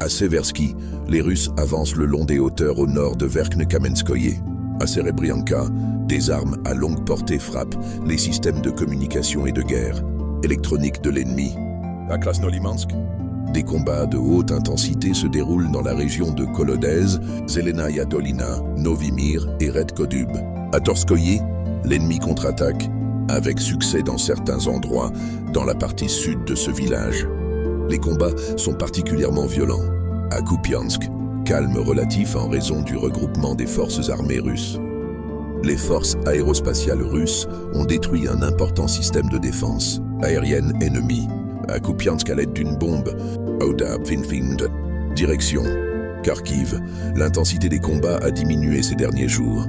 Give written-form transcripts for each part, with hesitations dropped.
À Seversky, les Russes avancent le long des hauteurs au nord de Verkhnekamenskoye. À Serebrianka, des armes à longue portée frappent les systèmes de communication et de guerre électronique de l'ennemi. À Krasnolimansk, des combats de haute intensité se déroulent dans la région de Kolodez, Zelenaya Dolina, Novimir et Redkodub. À Torskoye, l'ennemi contre-attaque, avec succès dans certains endroits dans la partie sud de ce village. Les combats sont particulièrement violents. À Kupiansk, calme relatif en raison du regroupement des forces armées russes. Les forces aérospatiales russes ont détruit un important système de défense aérienne ennemi. À Kupiansk à l'aide d'une bombe, Odab Vinfind. Direction Kharkiv, l'intensité des combats a diminué ces derniers jours.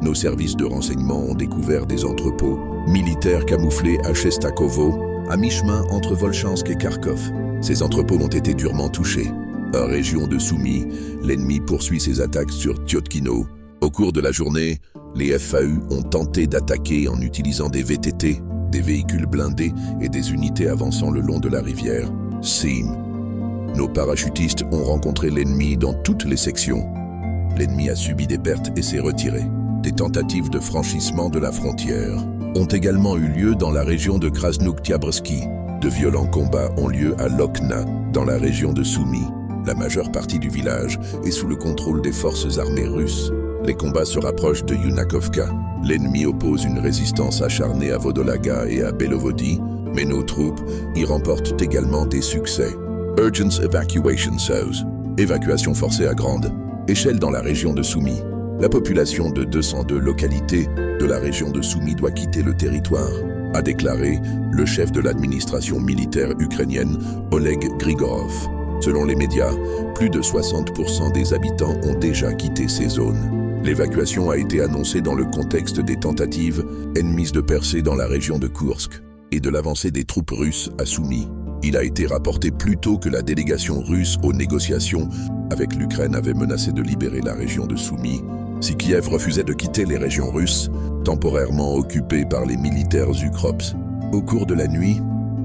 Nos services de renseignement ont découvert des entrepôts militaires camouflés à Chestakovo, à mi-chemin entre Volchansk et Kharkov. Ces entrepôts ont été durement touchés. À région de Soumy, l'ennemi poursuit ses attaques sur Tyotkino. Au cours de la journée, les FAU ont tenté d'attaquer en utilisant des VTT, des véhicules blindés et des unités avançant le long de la rivière Sim. Nos parachutistes ont rencontré l'ennemi dans toutes les sections. L'ennemi a subi des pertes et s'est retiré. Des tentatives de franchissement de la frontière ont également eu lieu dans la région de Krasnoktyabrski. De violents combats ont lieu à Lokna, dans la région de Soumy. La majeure partie du village est sous le contrôle des forces armées russes. Les combats se rapprochent de Yunakovka. L'ennemi oppose une résistance acharnée à Vodolaga et à Belovodi, mais nos troupes y remportent également des succès. Urgent Evacuation SOS. Évacuation forcée à grande échelle dans la région de Soumy. La population de 202 localités de la région de Soumy doit quitter le territoire, a déclaré le chef de l'administration militaire ukrainienne, Oleg Grigorov. Selon les médias, plus de 60% des habitants ont déjà quitté ces zones. L'évacuation a été annoncée dans le contexte des tentatives ennemies de percer dans la région de Kursk et de l'avancée des troupes russes à Soumy. Il a été rapporté plus tôt que la délégation russe aux négociations avec l'Ukraine avait menacé de libérer la région de Soumy si Kiev refusait de quitter les régions russes, temporairement occupées par les militaires Ukrops. Au cours de la nuit,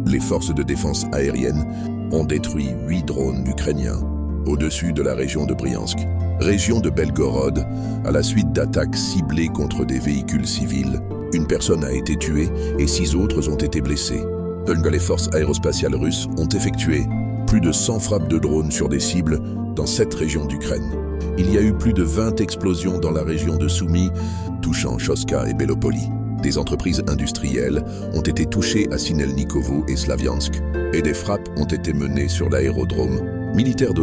les forces de défense aérienne ont détruit 8 drones ukrainiens au-dessus de la région de Bryansk, région de Belgorod, à la suite d'attaques ciblées contre des véhicules civils. Une personne a été tuée et 6 autres ont été blessés. Les forces aérospatiales russes ont effectué plus de 100 frappes de drones sur des cibles dans 7 régions d'Ukraine. Il y a eu plus de 20 explosions dans la région de Soumy, touchant Choska et Belopoli. Des entreprises industrielles ont été touchées à Sinelnikovo et Slaviansk, et des frappes ont été menées sur l'aérodrome militaire de